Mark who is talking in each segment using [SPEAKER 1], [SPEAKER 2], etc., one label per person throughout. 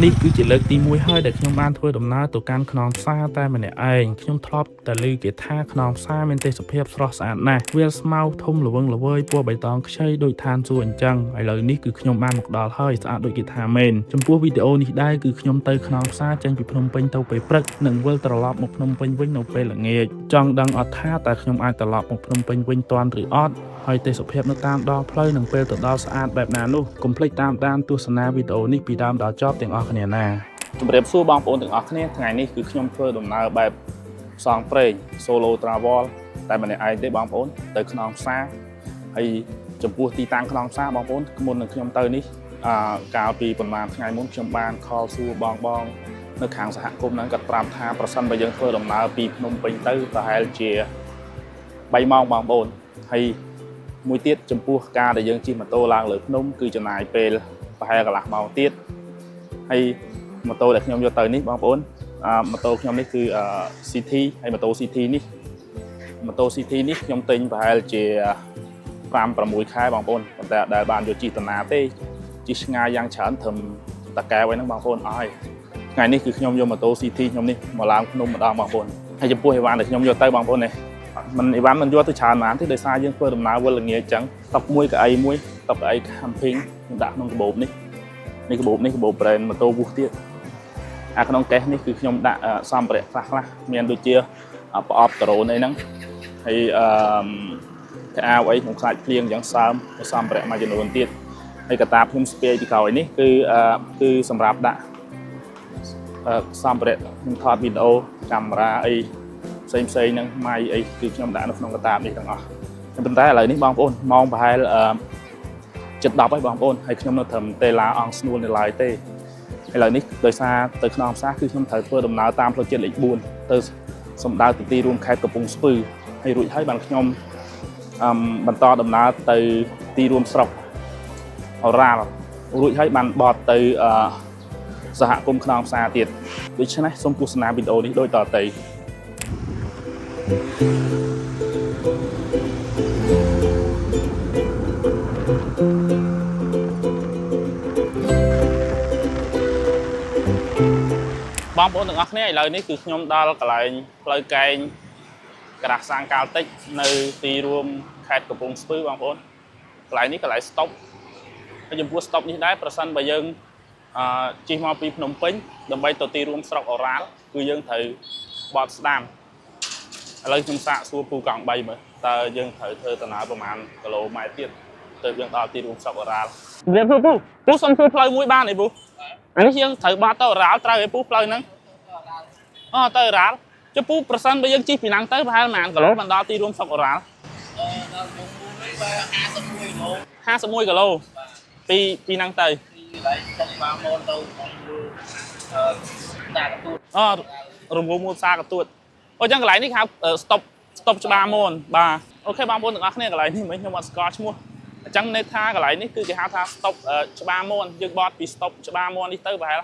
[SPEAKER 1] នេះគឺជាលើកទី1ហើយដែលខ្ញុំបានធ្វើដំណើរទៅកាន់ខ្នងផ្សារតែម្នាក់ឯងខ្ញុំធ្លាប់តែឮគេថាខ្នងផ្សារមានទេសភាពស្រស់ស្អាតណាស់វាលស្មៅធំល្វឹងល្វើយពណ៌បៃតងខ្ចីដូចឋានសួគ៌អញ្ចឹងឥឡូវនេះគឺខ្ញុំបានមកដល់ហើយស្អាតដូចគេថាមែនចំពោះវីដេអូនេះដែរគឺខ្ញុំទៅខ្នងផ្សារចេញពីភ្នំពេញទៅពេលព្រឹកនិងវិលត្រឡប់មកភ្នំពេញវិញនៅពេលល្ងាចចង់ដឹងអត់ថាតើខ្ញុំអាចត្រឡប់មកភ្នំពេញវិញទាន់ឬអត់ហើយទេសភាពនៅតាមដងផ្លូវនឹងពេលទៅដល់ស្អាតបែបណានោះកុំភ្លេចតាមដានទស្សនាវីដេអូនេះពីដើមដល់ចប់ទាំងអស់គ្នាណាជំរាបសួរបងប្អូនទាំងអស់គ្នាថ្ងៃនេះគឺខ្ញុំធ្វើដំណើរបែបផ្សងព្រេង solo travel តែម្នាក់ឯងទេបងប្អូនទៅខ្នងផ្សារហើយចំពោះទីតាំងខ្នងផ្សារបងប្អូនមុននឹងខ្ញុំទៅនេះកាលពីប្រហែលថ្ងៃមុនខ្ញុំបានខលសួរបងនៅខាងសហគមន៍ហ្នឹងគាត់ប្រាប់ថាប្រសិនបើយើងធ្វើដំណើរពីភ្នំពេញទៅប្រហែលជា3ម៉ោងបងប្អូនហើយមួយទៀតចំពោះការដែលយើងជិះម៉ូតូឡើងលើភ្នំគឺចំណាយពេលប្រហែលកន្លះម៉ោងទៀតហើយម៉ូតូដែលខ្ញុំយកទៅនេះបងប្អូនម៉ូតូខ្ញុំនេះគឺ CT ហើយម៉ូតូ CT នេះខ្ញុំទិញប្រហែលជា 5-6 ខែបងប្អូនប៉ុន្តែដែលបានយកជិះតាណាទេជិះឆ្ងាយយ៉ាងច្រើនត្រឹមតាកែវហ្នឹងបងប្អូនអស់ហើយថ្ងៃនេះគឺខ្ញុំយកម៉ូតូ CT ខ្ញុំនេះមកឡើងភ្នំម្ដងបងប្អូនហើយចំពោះអីវ៉ាន់ដែលខ្ញុំយកទៅបងប្អូននេះមិនអីវ៉ាន់មិនយកទៅច្រើនណាស់ទេដោយសារយើងធ្វើដំណើរវិលល្ងាចអញ្ចឹងតុកមួយកៅអីមួយតុកកៅអី camping ខ្ញុំដាក់ក្នុងកាបូបនេះកាបូប brand ម៉ូតូវូសទៀតក្នុងកេសនេះគឺខ្ញុំដាក់សម្ភារៈខ្លះមានដូចជាប្រអប់ដ្រូនអីហ្នឹងហើយកៅអៅអីក្នុងខ្លាច់ភ្លៀងអញ្ចឹងសើមសម្ភារៈមួយចំនួនទៀតហើយកតាបខ្ញុំស្ពាយពីក្រោយនេះគឺសម្រាប់ដាក់សម្ភារៈខ្ញុំថតវីដេអូកាមេរ៉ាអីផ្សេងហ្នឹងម៉ៃអីគឺខ្ញុំដាក់នៅក្នុងកតាបនេះទាំងអស់ប៉ុន្តែឥឡូវនេះបងប្អូនម៉ោងប្រហែលជិត10ហើយបងប្អូនហើយខ្ញុំនៅត្រឹមតេឡាអង្គស្នួលនៅឡើយទេឥឡូវនេះដោយសារទៅខ្នងផ្សារគឺខ្ញុំត្រូវធ្វើដំណើរតាមផ្លូវជាតិលេខ4ទៅសំដៅទៅទីរួមខេត្តកំពង់ស្ពឺហើយរួចហើយបានខ្ញុំបន្តដំណើរទៅទីរួមស្រុកអូរ៉ាល់រួចហើយបានបត់ទៅសហគមន៍ខ្នងផ្សារទៀតដូច្នេះសូមទស្សនាវីដេអូនេះដូចតទៅបងប្អូនទាំងអស់គ្នាឥឡូវនេះគឺខ្ញុំដល់កន្លែងផ្លូវកែងក្រាស់សាងកាល់តិចនៅទីរួមខេត្តកំពង់ស្ពឺបងប្អូនកន្លែងនេះកន្លែងស្តុបហើយចំពោះស្តុបនេះដែរប្រសិនបើយើងជិះមកពីភ្នំពេញដើម្បីទៅទីរួមស្រុកអូរ៉ាល់គឺយើងត្រូវបត់ស្ដាំឥឡូវខ្ញុំសាកសួរពូកង់3មើលតើយើងត្រូវធ្វើដំណើរប្រហែលគីឡូម៉ែត្រទៀតទៅយើងដល់ទីរួមស្រុកអូរ៉ាល់វាពូសុំជួយផ្លូវមួយបានអីពូអានេះយើងត្រូវបត់ទៅអូរ៉ាល់ត្រូវឯពូផ្លូវហ្នឹងទៅអូរ៉ាល់ចុះពូប្រសិនបើយើងជិះពីហ្នឹងទៅប្រហែលប៉ុន្មានគីឡូបានដល់ទីរួមស្រុកអូរ៉ាល់ដល់មុំនេះវា51គីឡូពីហ្នឹងទៅពីឡៃស្តុកបាម៉ូនទៅសាកទួតរំងមូលសាកទួតអញ្ចឹងកន្លែងនេះគេហៅស្តុបច្បារមូនបាទអូខេបងប្អូនទាំងអស់គ្នាកន្លែងនេះមិនខ្ញុំអត់ស្គាល់ឈ្មោះអញ្ចឹងន័យថាកន្លែងនេះគឺគេហៅថាស្តុបច្បារមូនយើងបត់ពីស្តុបច្បារមូននេះទៅប្រហែល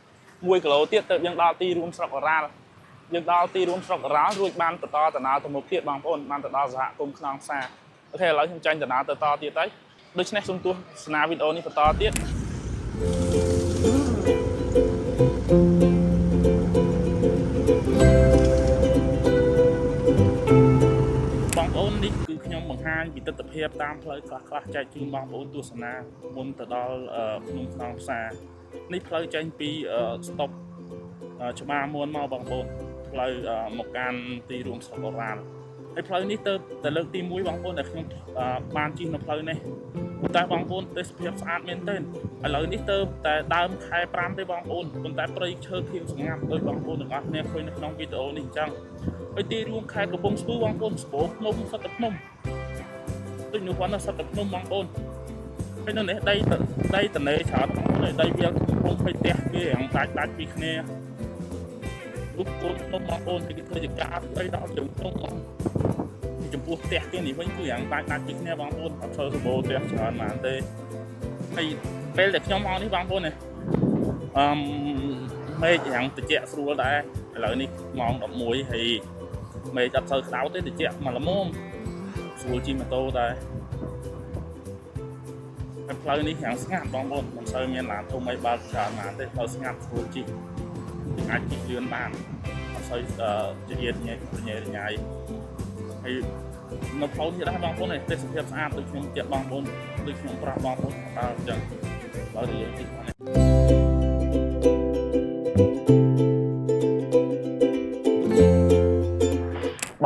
[SPEAKER 1] 51គីឡូទៀតទៅយើងដល់ទីរួមស្រុកអូរ៉ាល់យើងដល់ទីរួមស្រុកអូរ៉ាល់រួចបានបន្តដំណើរទៅមុខទៀតបងប្អូនបានទៅដល់សហគមន៍ខ្នងផ្សារអូខេឥឡូវខ្ញុំចាញ់ដំណើរទៅតទៀតទៅដូច្នេះសូមទស្សនាវីដេអូនេះបន្តទៀតបងប្អូននេះគឺខ្ញុំបង្ហាញពីទស្សនវិជ្ជាតាមផ្លូវខ្លះចែកជូនបងប្អូនទស្សនាមុនទៅដល់ភ្នំខ្នងផ្សារនេះផ្លូវចេញពីស្តុបច្បារមួនមកបងប្អូនផ្លូវមកកាន់ទីរួមស្រុកអូរ៉ាល់ហើយផ្លូវនេះទៅលើកទី1បងប្អូនដែលខ្ញុំបានជិះនៅផ្លូវនេះតែបងប្អូនទេសភាពស្អាតមែនទែនឥឡូវនេះទៅតែដើមខែ5ទេបងប្អូនប៉ុន្តែព្រៃឈើខៀវស្ងាត់ដោយបងប្អូនទាំងអស់គ្នាឃើញនៅក្នុងវីដេអូនេះអញ្ចឹងហើយទីរួមខេត្តកំពង់ស្ពឺបងប្អូនស្ពរភ្នំសត្វភ្នំដូចនៅគាត់នៅសត្វភ្នំបងប្អូនហើយនៅនេះដីតនេច្រើនបងប្អូនដីវាលភ្នំហើយផ្ទះគេយ៉ាងដាច់ពីគ្នារូបកូនភ្នំបងប្អូនគេធ្វើជាការដីដល់ជើងភ្នំចំពោះផ្ទះគេនេះវិញគឺយ៉ាងដាច់ពីគ្នាបងប្អូនអត់ធ្វើសម្បូរផ្ទះច្រើនប៉ុន្មានទេហើយពេលដែលខ្ញុំមកនេះបងប្អូននេះមេឃយ៉ាងត្រជាក់ស្រួលដែរឥឡូវនេះម៉ោង11ហើយមេឃអត់សូវក្តៅទេត្រជាក់មកល្មមស្រួលជិះម៉ូតូដែរ ផ្លូវនេះយ៉ាងស្ងាត់បងប្អូនមិនសូវមានឡានធំអីបើកច្រើនណាស់ទេផ្លូវស្ងាត់ធ្វើជិះអាចជិះលឿនបានអត់សូវជារៀតញ៉ៃហើយនៅផ្លូវនេះដែរបងប្អូនទេសភាពស្អាតដូចខ្ញុំជិះបងប្អូនដូចខ្ញុំប្រាប់បងប្អូនថាអញ្ចឹងបើនិយាយជិះហ្នឹង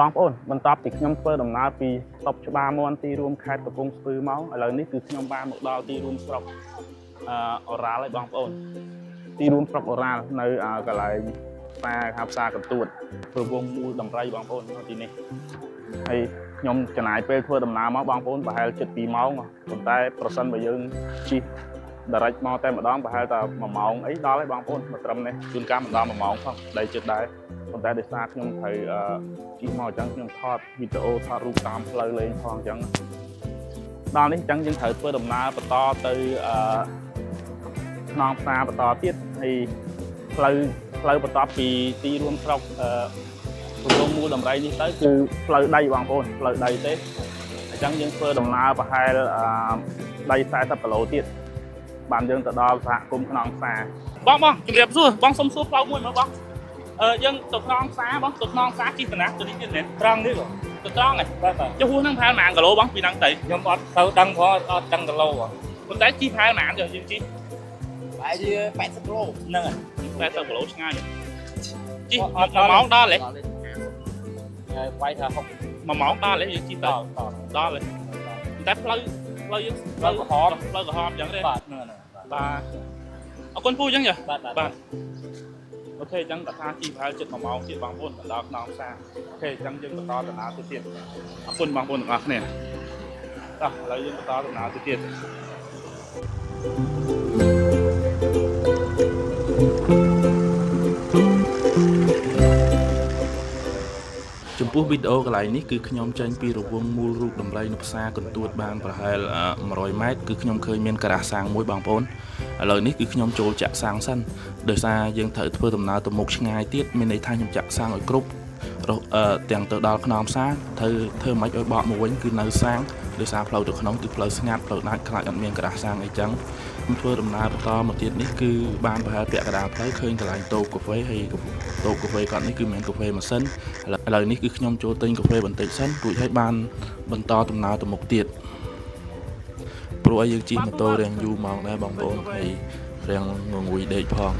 [SPEAKER 1] បងប្អូនបន្ទាប់ពីខ្ញុំធ្វើដំណើរពីស្តុបច្បារមាន់ទីរួមខេត្តកំពង់ស្ពឺមកឥឡូវនេះគឺខ្ញុំបានមកដល់ទីរួមស្រុកអូរ៉ាល់ហើយបងប្អូនទីរួមស្រុកអូរ៉ាល់នៅកន្លែងផ្សារកន្ទួតព្រវងមូលដំរីបងប្អូននៅទីនេះហើយខ្ញុំចំណាយពេលធ្វើដំណើរមកបងប្អូនប្រហែល7 2 ម៉ោងប៉ុន្តែប្រសិនបើយើងជិះdirect មកតែម្ដងប្រហែលតែ1 ម៉ោងអីដល់ហើយបងប្អូនមកត្រឹមនេះជួនកាលមិនដល់1 ម៉ោងផងដីចិត្តដែរប៉ុន្តែដោយសារខ្ញុំត្រូវជិះមកអញ្ចឹងខ្ញុំថតវីដេអូថតរូបតាមផ្លូវលេងផងអញ្ចឹងដល់នេះអញ្ចឹងយើងត្រូវធ្វើដំណើរបន្តទៅខ្នងផ្សារបន្តទៀតហើយផ្លូវបន្ទាប់ពីទីរួមស្រុកព្រំមូលដំរីនេះទៅគឺផ្លូវដីបងប្អូនផ្លូវដីទេអញ្ចឹងយើងធ្វើដំណើរប្រហែលដី40 គីឡូទៀតបានយើងទៅដល់សហគមន៍ខ្នងផ្សារបងជំរាបសួរបងសុំសួរផ្លូវមួយមកបងយើងទៅខ្នងផ្សារបងទៅខ្នងផ្សារជិះតំណាក់ទៅនេះទៀតមែនត្រង់នេះទៅត្រង់ហ្នឹងចុះហួសហ្នឹងប្រហែល1 គីឡូបងពីហ្នឹងទៅខ្ញុំអត់ទៅដឹងផងអត់ដឹងគីឡូប៉ុន្តែជិះប្រហែលប៉ុន្មានយើងជិះប្រហែលជា80 គីឡូហ្នឹងហើយ80 គីឡូឆ្ងាយជិះ1 ម៉ោងដល់ហ៎ហើយវាយថា1 ម៉ោងដល់ហ៎យើងជិះដល់ហ៎តែផ្លូវយើងផ្លូវក្រហមអញ្ចឹងទេបាទអរគុណពូអញ្ចឹងចាបាទអូខេអញ្ចឹងកថាជីប្រហែល7 1 ម៉ោងទៀតបងប្អូនដល់ខ្នងផ្សារអូខេអញ្ចឹងយើងបន្តដំណើរទៅទៀតអរគុណបងប្អូនទាំងអស់គ្នាឥឡូវយើងបន្តដំណើរទៅទៀតចំពោះវីដេអូកន្លែងនេះគឺខ្ញុំចេញពីរង្វង់មូលរូបដំរីនៅផ្សារកន្ទួតបានប្រហែល100 ម៉ែត្រគឺខ្ញុំឃើញមានការ៉ាសាំងមួយបងប្អូនឥឡូវនេះគឺខ្ញុំចូលចាក់សាំងសិនដោយសារយើងត្រូវធ្វើដំណើរទៅមុខឆ្ងាយទៀតមានន័យថាខ្ញុំចាក់សាំងឲ្យគ្រប់ទាំងទៅដល់ខ្នងផ្សារត្រូវធ្វើមិនឲ្យបកមកវិញគឺនៅសាំងដោយសារផ្លូវទៅក្នុងគឺផ្លូវស្ងាត់ផ្លូវដាច់ខ្លាចអត់មានការ៉ាសាំងអីចឹងខ្ញុំធ្វើដំណើរបន្តមកទៀតនេះគឺបានប្រហែលពាក់កណ្ដាលផ្លូវឃើញកន្លែងតូបកាហ្វេហើយតូបកាហ្វេគាត់នេះគឺមានកាហ្វេម៉ាស៊ីនឥឡូវនេះគឺខ្ញុំចូលទិញកាហ្វេបន្តិចសិនរួចហើយបានបន្តដំណើរទៅមុខទៀតព្រោះឲ្យយើងជិះម៉ូតូរៀងយូរម៉ោងដែរបងប្អូនហើយរៀងងុយដេកផង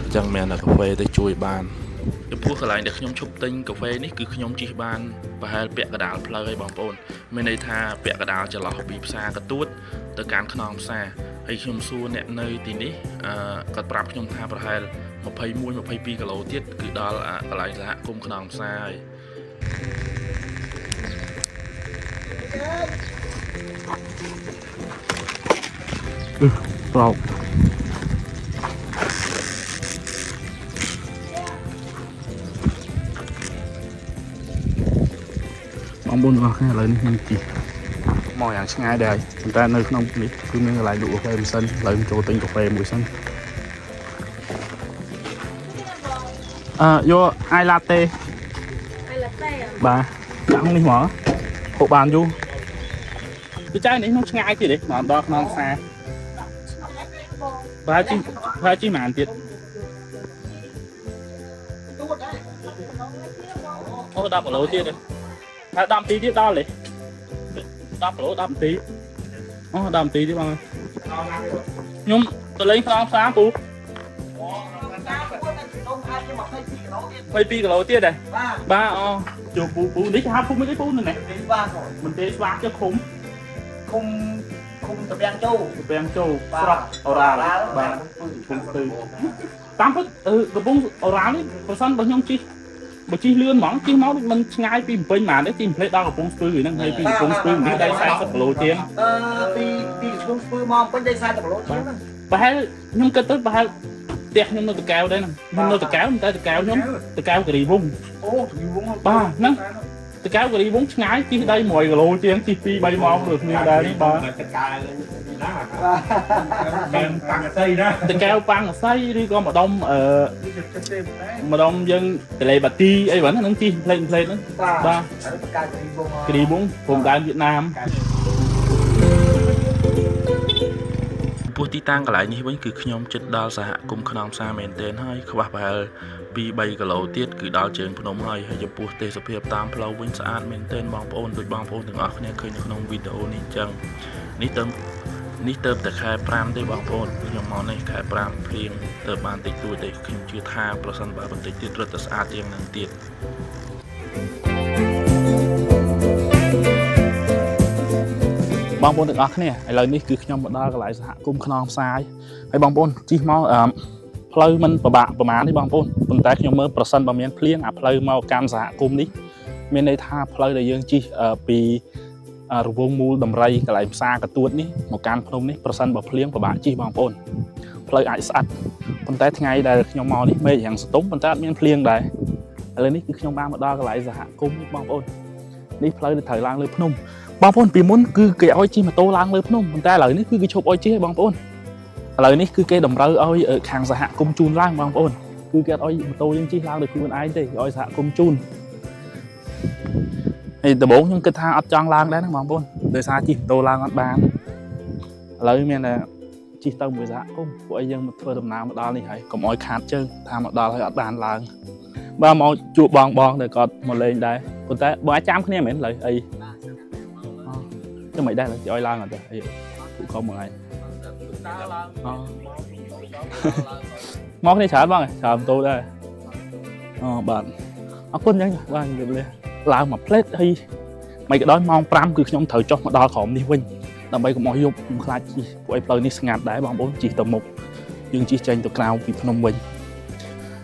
[SPEAKER 1] អញ្ចឹងមានតែកាហ្វេទៅជួយបានចំពោះកន្លែងដែលខ្ញុំឈប់ទិញកាហ្វេនេះគឺខ្ញុំជិះបានប្រហែលពាក់កណ្ដាលផ្លូវហើយបងប្អូនមានន័យថាពាក់កណ្ដាលចន្លោះពីផ្សារកន្ទួតទៅកាន់ខ្នងផ្សារហើយខ្ញុំសួរអ្នកនៅទីនេះគាត់ប្រាប់ខ្ញុំថាប្រហែល21 22 គីឡូទៀតគឺដល់កន្លែងសហគមន៍ខ្នងផ្សារហើយប្រោកបងប្អូនអរគ្នាឥឡូវនេះខ្ញុំជិះមកយ៉ាងឆ្ងាយដែរប៉ុន្តែនៅក្នុងនេះគឺមានកន្លែងលក់កាហ្វេមួយសិនឥឡូវខ្ញុំចូលទិញកាហ្វេមួយសិនយកអាយឡាតេបាទដាក់នេះមកហូបបានយូរគឺចាយនេះក្នុងឆ្ងាយទៀតទេមកដល់ខ្នងផ្សារប្រហែលជិះប៉ុន្មានទៀតអូ10 គីឡូទៀតទេហើយ10 នាទីទៀតដល់ទេ10 គីឡូ10 នាទីអូ10 នាទីទៀតបងខ្ញុំទៅលេងខ្នងផ្សារពូ22 គីឡូទៀតដែរបាទអូជួពូនេះគេហៅភូមិអីពូនេះបាទមន្ទីរស្វាចុះឃុំតពាំងជោស្រុកអូរ៉ាល់បាទភូមិស្ទឹងតាមពិតកំពង់អូរ៉ាល់នេះប្រសិនបើខ្ញុំជិះបើជិះលឿនហ្មងជិះមកមិនឆ្ងាយពីពេញហ្មងទេជិះផ្លេតដល់កំពង់ស្ពឺហ្នឹងហើយពីកំពង់ស្ពឺនេះដៃ40 គីឡូជាងពីកំពង់ស្ពឺមកពេញដៃ40 គីឡូជាងហ្នឹងប្រហែលខ្ញុំគិតទៅប្រហែលផ្ទះខ្ញុំនៅតកែវដែរហ្នឹងខ្ញុំនៅតកែវតែតកែវខ្ញុំតកែវគិរីវង្សអូគិរីវង្សបាទហ្នឹងតកែវគិរីវង្សឆ្ងាយជិះដៃ100 គីឡូជាងជិះ 2-3 ម៉ោងដូចគ្នាដែរនេះបាទតកែវប៉ាំងស័យណាតកែវប៉ាំងស័យឬក៏ម្ដុំយើងតលេបាទីអីហ្នឹងនឹងជិះផ្លេតហ្នឹងបាទតកែវគិរីវង្សព្រំដែនវៀតណាម ពោះទីតាំងកន្លែងនេះវិញគឺខ្ញុំចិត្តដល់សហគមន៍ខ្នងផ្សារមែនទែនហើយខ្វះប្រហែល2-3 គីឡូទៀតគឺដល់ជើងភ្នំហើយចំពោះទេសភាពតាមផ្លូវវិញស្អាតមែនទែនបងប្អូនដូចបងប្អូនទាំងអស់គ្នាឃើញនៅក្នុងវីដេអូនេះអញ្ចឹងនេះទៅតែខែ5ទេបងប្អូនខ្ញុំមកនេះខែ5ភ្លៀងទៅបានតិចតួចទេខ្ញុំជឿថាប្រសិនបើបន្តិចទៀតរត់ទៅស្អាតជាងនឹងទៀតបងប្អូនទាំងអស់គ្នាឥឡូវនេះគឺខ្ញុំមកដល់កន្លែងសហគមន៍ខ្នងផ្សាយហើយបងប្អូនជិះមកផ្លូវមិនពិបាកប្រហែលនេះបងប្អូនប៉ុន្តែខ្ញុំមើលប្រសិនបើមានភ្លៀងអាផ្លូវមកកាន់សហគមន៍នេះមានន័យថាផ្លូវដែលយើងជិះពីរង្វង់មូលដំរីកន្លែងផ្សារកទួតនេះមកកាន់ភ្នំនេះប្រសិនបើភ្លៀងពិបាកជិះបងប្អូនផ្លូវអាចស្អាតប៉ុន្តែថ្ងៃដែលខ្ញុំមកនេះមេឃយ៉ាងស្ទុំប៉ុន្តែអត់មានភ្លៀងដែរឥឡូវនេះគឺខ្ញុំបានមកដល់កន្លែងសហគមន៍បងប្អូននេះផ្លូវដែលត្រូវឡើងលើភ្នំបងប្អូនពីមុនគឺគេឲ្យជិះម៉ូតូឡើងលើភ្នំប៉ុន្តែឥឡូវនេះគឺគេឈប់ឲ្យជិះបងប្អូនឥឡូវនេះគឺគេតម្រូវឲ្យខាងសហគមន៍ជូនឡើងបងប្អូនគឺគេអត់ឲ្យម៉ូតូយើងជិះឡើងដោយខ្លួនឯងទេគេឲ្យសហគមន៍ជូនហើយដំបូងខ្ញុំគិតថាអត់ចង់ឡើងដែរណាបងប្អូនដោយសារជិះម៉ូតូឡើងអត់បានឥឡូវមានតែជិះទៅមួយសហគមន៍ពួកឯងយើងមកធ្វើដំណើរមកដល់នេះហើយកុំឲ្យខាតជើងថាមកដល់ហើយអត់បានឡើងបើមកជួបបងដែលគាត់មកលេងដែរប៉ុន្តែបងអាចចាំគ្នាមែនឡើយអីចាំមិនដែរគេឲ្យឡើងអត់ទេអីពួកកុំមកហើយមកនេះច្រើនបងច្រើនម៉ូតូដែរបាទអរគុណអញ្ចឹងបាទនិយាយលេឡើងមកផ្លេតហើយមិនក៏ដោយម៉ោង5គឺខ្ញុំត្រូវចុះមកដល់ក្រុមនេះវិញដើម្បីកុំឲ្យយប់ខ្ញុំខ្លាចជិះពួកឯផ្លូវនេះស្ងាត់ដែរបងប្អូនជិះទៅមុខយើងជិះចេញទៅក្រៅពីភ្នំវិញ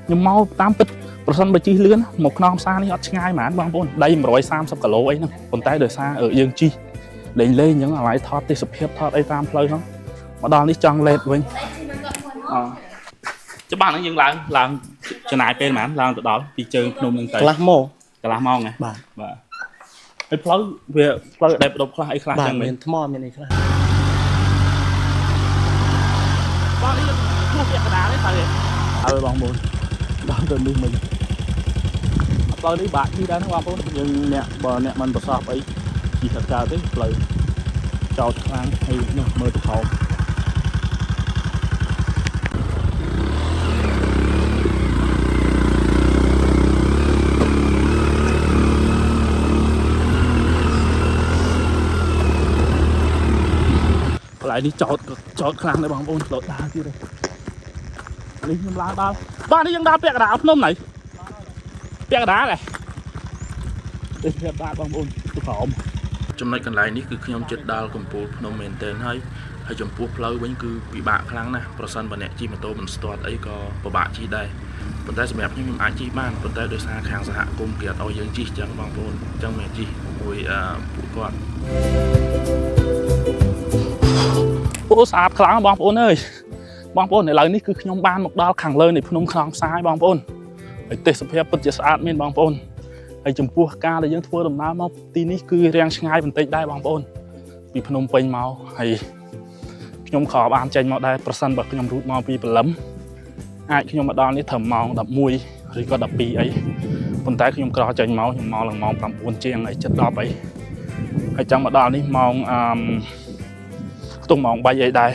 [SPEAKER 1] ខ្ញុំមកតាមពិតប្រសិនបើជិះលឿនមកខ្នងផ្សារនេះអត់ឆ្ងាយហ្មងបងប្អូនដី130គីឡូអីហ្នឹងប៉ុន្តែដោយសារយើងជិះលេងអញ្ចឹងអាឡ័យថតទេសភាពថតអីតាមផ្លូវហ្នឹងមកដល់នេះចង់លេតវិញច្បាស់ហ្នឹងយើងឡើងចំណាយពេលហ្មងឡើងទៅដល់ពីជើងភ្នំហ្នឹងទៅកន្លះម៉ោងណាបាទហើយផ្លូវវាផ្លូវដែលបដប់ខ្លះអីខ្លះចឹងមានថ្មមានអីខ្លះបងនេះជួបពាក់កណ្ដាលទេហើយបងប្អូនដល់ទៅនេះមិញផ្លូវនេះបាក់ជិះដែរណាបងប្អូនយើងអ្នកមិនប្រសពអីជិះទៅកើតទេផ្លូវចោតខ្លាំងហើយនោះមើលទៅខោកន្លែងនេះចោតខ្លាំងដែរបងប្អូនផ្លូវដើរទៀតនេះខ្ញុំឡើងដល់បាទនេះយើងដើរពាក់កណ្ដាលភ្នំណៃពាក់កណ្ដាលហ៎នេះពាក់កណ្ដាលបងប្អូនទៅក្រោមចំណុចកន្លែងនេះគឺខ្ញុំចិត្តដល់កំពូលភ្នំមែនទែនហើយចំពោះផ្លូវវិញគឺពិបាកខ្លាំងណាស់ប្រសិនបើអ្នកជិះម៉ូតូមិនស្ទាត់អីក៏ពិបាកជិះដែរប៉ុន្តែសម្រាប់ខ្ញុំអាចជិះបានប៉ុន្តែដោយសារខាងសហគមន៍គេអត់ឲ្យយើងជិះចឹងបងប្អូនចឹងមិនជិះមួយពួកគាត់អូស្អាតខ្លាំងបងប្អូនអើយបងប្អូនឥឡូវនេះគឺខ្ញុំបានមកដល់ខាងលើនៃភ្នំខ្នងផ្សាយបងប្អូនហើយទេសភាពពិតជាស្អាតមែនបងប្អូនហើយចំពោះការដែលយើងធ្វើដំណើរមកទីនេះគឺរាំងឆ្ងាយបន្តិចដែរបងប្អូនពីភ្នំពេញមកហើយខ្ញុំខកបានចេញមកដែរប្រសិនបើខ្ញុំរូតមកពីព្រលឹមអាចខ្ញុំមកដល់នេះត្រឹមម៉ោង11ឬក៏12អីប៉ុន្តែខ្ញុំក្រោះចេញមកខ្ញុំមកឡើងម៉ោង9ជាងហើយជិត10អីហើយចង់មកដល់នេះម៉ោងខ្ទង់ម៉ោង3អីដែរ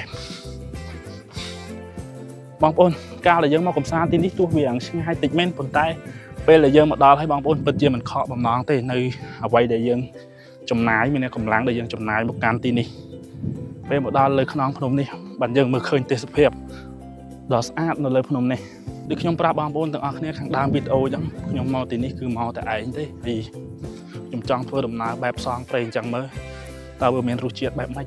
[SPEAKER 1] បងប្អូនកាលដែលយើងមកកំសាន្តទីនេះទោះវាឆ្ងាយតិចមែនប៉ុន្តែពេលដែលយើងមកដល់ហើយបងប្អូនពិតជាមិនខកបំណងទេនៅអ្វីដែលយើងចំណាយមានកម្លាំងដែលយើងចំណាយមកកាន់ទីនេះពេលមកដល់លើខ្នងភ្នំនេះបានយើងមើលឃើញទេសភាពដ៏ស្អាតនៅលើភ្នំនេះដូចខ្ញុំប្រាប់បងប្អូនទាំងអស់គ្នាខាងដើមវីដេអូអញ្ចឹងខ្ញុំមកទីនេះគឺមកតែឯងទេហើយខ្ញុំចង់ធ្វើដំណើរបែបផ្សងព្រេងអញ្ចឹងមើលតើវាមានរសជាតិបែបម៉េច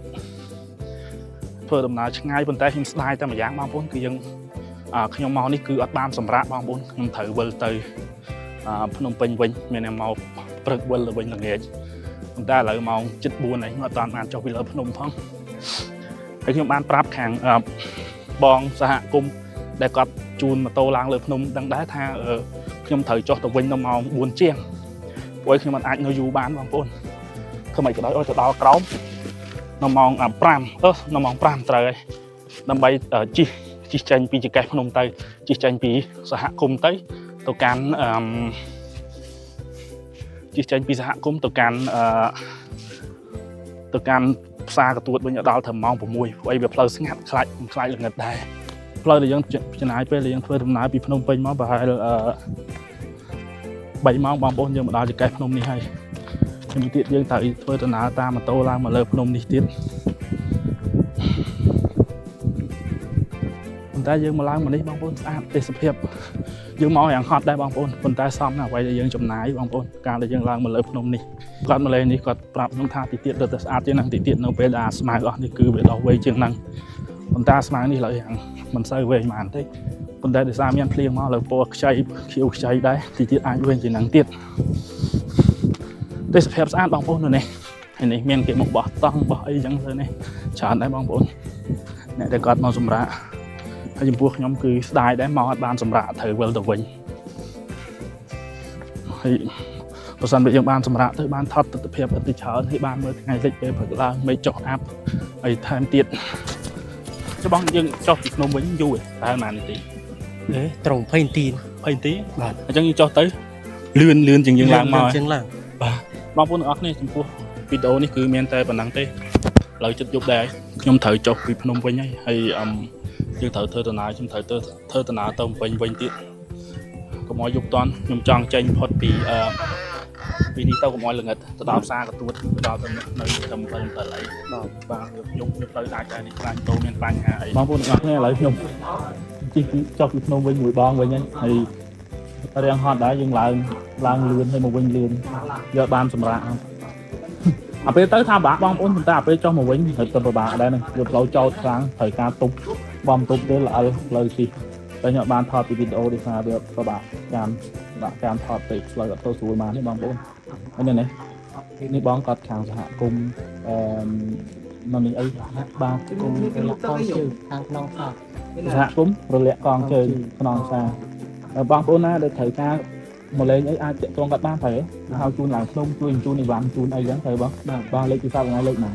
[SPEAKER 1] ធ្វើដំណើរឆ្ងាយប៉ុន្តែខ្ញុំស្ដាយតែម្យ៉ាងបងប្អូនគឺយើងខ្ញុំមកនេះគឺអត់បានសម្រាប់បងប្អូនខ្ញុំត្រូវវិលទៅភ្នំពេញវិញមានតែមកព្រឹកវិលទៅវិញល្ងាចប៉ុន្តែឥឡូវម៉ោង 7:04 ហើយខ្ញុំអត់បានចុះពីលើភ្នំផងហើយខ្ញុំបានប្រាប់ខាងបងសហគមន៍ដែលគាត់ជូនម៉ូតូឡើងលើភ្នំដឹងដែរថាខ្ញុំត្រូវចុះទៅវិញនៅម៉ោង 4 ជាងព្រោះខ្ញុំអាចនៅយូរបានបងប្អូនធ្វើម៉េចក៏ដោយឲ្យទៅដល់ក្រោមនៅម៉ោង 5 នៅម៉ោង 5 ត្រូវហើយដើម្បីជិះចេញពីចង្កេះភ្នំទៅជិះចេញពីសហគមន៍ទៅកាន់ជិះចេញពីសហគមន៍ទៅកាន់ ផ្សារកទួតវិញដល់ត្រឹមម៉ោង 6 ព្រោះអីវាផ្លូវស្ងាត់ខ្លាចល្ងឹតដែរផ្លូវដែលយើងចំណាយពេលយើងធ្វើដំណើរពីភ្នំពេញមកប្រហែល3 ម៉ោងបងប្អូនយើងមកដល់ចង្កេះភ្នំនេះហើយនេះទៀតយើងត្រូវធ្វើដំណើរតាមម៉ូតូឡើងមកលើភ្នំនេះទៀតប៉ុន្តែយើងមកឡើងមកនេះបងប្អូនស្អាតទេសភាពយើងមកយ៉ាងហត់ដែរបងប្អូនប៉ុន្តែសមណាស់អ្វីដែលយើងចំណាយបងប្អូនការដែលយើងឡើងមកលើភ្នំនេះគាត់មកលេងនេះគាត់ប្រាប់ខ្ញុំថាទីទៀតទៅស្អាតជាងហ្នឹងទីទៀតនៅពេលដែលស្មៅអស់នេះគឺវាដោះវែងជាងហ្នឹងប៉ុន្តែស្មៅនេះឡើយយ៉ាងមិនសូវវែងប៉ុន្មានទេប៉ុន្តែដោយសារមានភ្លៀងមកលើពណ៌ខ្ចីខៀវខ្ចីដែរទីទៀតអាចវែងជាងហ្នឹងទៀតទេសភាពស្អាតបងប្អូននៅនេះហើយនេះមានគេមកបោះតង់បោះអីចឹងទៅនេះច្រើនដែរបងប្អូនអ្នកដែលគាត់មកសម្រាកហើយចំពោះខ្ញុំគឺស្ដាយដែរមកអត់បានសម្រាកត្រូវវិលទៅវិញហើយបើសិនបើយើងបានសម្រាកទៅបានថតទស្សនភាពអតិច្រើនហើយបានមើលថ្ងៃលិចពេលព្រឹកឡើងមេឃចុះអាប់ហើយថែមទៀតចុះបងយើងចុះពីភ្នំវិញយូរតែប៉ុន្មាននាទី
[SPEAKER 2] ត្រង់20 នាទី
[SPEAKER 1] បាទអញ្ចឹងយើងចុះទៅលឿនជាងយើងឡើងមក
[SPEAKER 2] ជាងឡើង
[SPEAKER 1] បាទបងប្អូនទាំងអស់គ្នាចំពោះវីដេអូនេះគឺមានតែប៉ុណ្ណឹងទេឥឡូវជិតយប់ដែរខ្ញុំត្រូវចុះពីភ្នំវិញហើយយើងត្រូវធ្វើដំណើរខ្ញុំត្រូវធ្វើដំណើរទៅពេញវិញទៀតកុំឲ្យយប់តន់ខ្ញុំចង់ចេញផុតពីនេះទៅកុំឲ្យល្ងឹតទៅដល់ផ្សារកទួតដល់ទៅនៅត្រឹម7អីដល់បាទខ្ញុំទៅដាច់តែនេះខ្លាចតោមានបញ្ហាអីបងប្អូនទាំងអស់គ្នាឥឡូវខ្ញុំជិះចុះពីភ្នំវិញមួយបងវិញហើយរៀងហត់ដែរយើងឡើងលឿនហើយមកវិញលឿនយកបានសម្រាប់អាពេលទៅថាបាក់បងប្អូនប៉ុន្តែអាពេលចុះមកវិញត្រូវទៅពិបាកដែរនឹងយកផ្លូវចោតខ្លាំងត្រូវការទប់បំទប់ទៅល្អិលផ្លូវទីតែខ្ញុំបានថតពីវីដេអូដូចថាវាពិបាកការថតទៅផ្លូវអត់ទៅស្រួលមកនេះបងប្អូនហើយនេះបងគាត់ខាងសហគមន៍នៅនេះអីបាទ
[SPEAKER 2] គុំរលាក់កងជើងខាងក្នុងផ្សារ
[SPEAKER 1] សហគមន៍រលាក់កងជើងក្នុងផ្សារបងប្អូនណាដែលត្រូវការមកលេងអីអាចត្រង់កាត់បានត្រូវហៅជូនឡើងខ្ញុំជួយជូនអីវ៉ាន់ជូនអីចឹងត្រូវបងលេខទូរស័ព្ទថ្ងៃលេខណា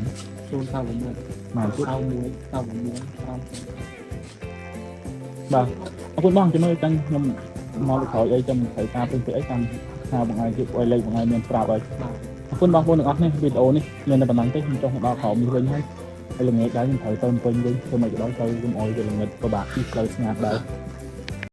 [SPEAKER 2] ជូនថាមួយ
[SPEAKER 1] បាទ
[SPEAKER 2] 91
[SPEAKER 1] បាទអរគុណបងជំនួយចឹងខ្ញុំមកលើក្រោយអីចឹងត្រូវការពេញពីអីតាមថាបងឯងជិះអីលេខបងឯងមានប្រាប់អីអរគុណបងប្អូនទាំងអស់គ្នាវីដេអូនេះមានតែប៉ុណ្ណឹងទេខ្ញុំចង់ដល់ក្រោមនេះវិញហើយល្ងាចដែរខ្ញុំត្រូវទៅពេញវិញធ្វើមិនក៏ដល់ទៅខ្ញុំអោយវាល្ងិតពិបាកពីផ្លូវស្ងាត់ដែរ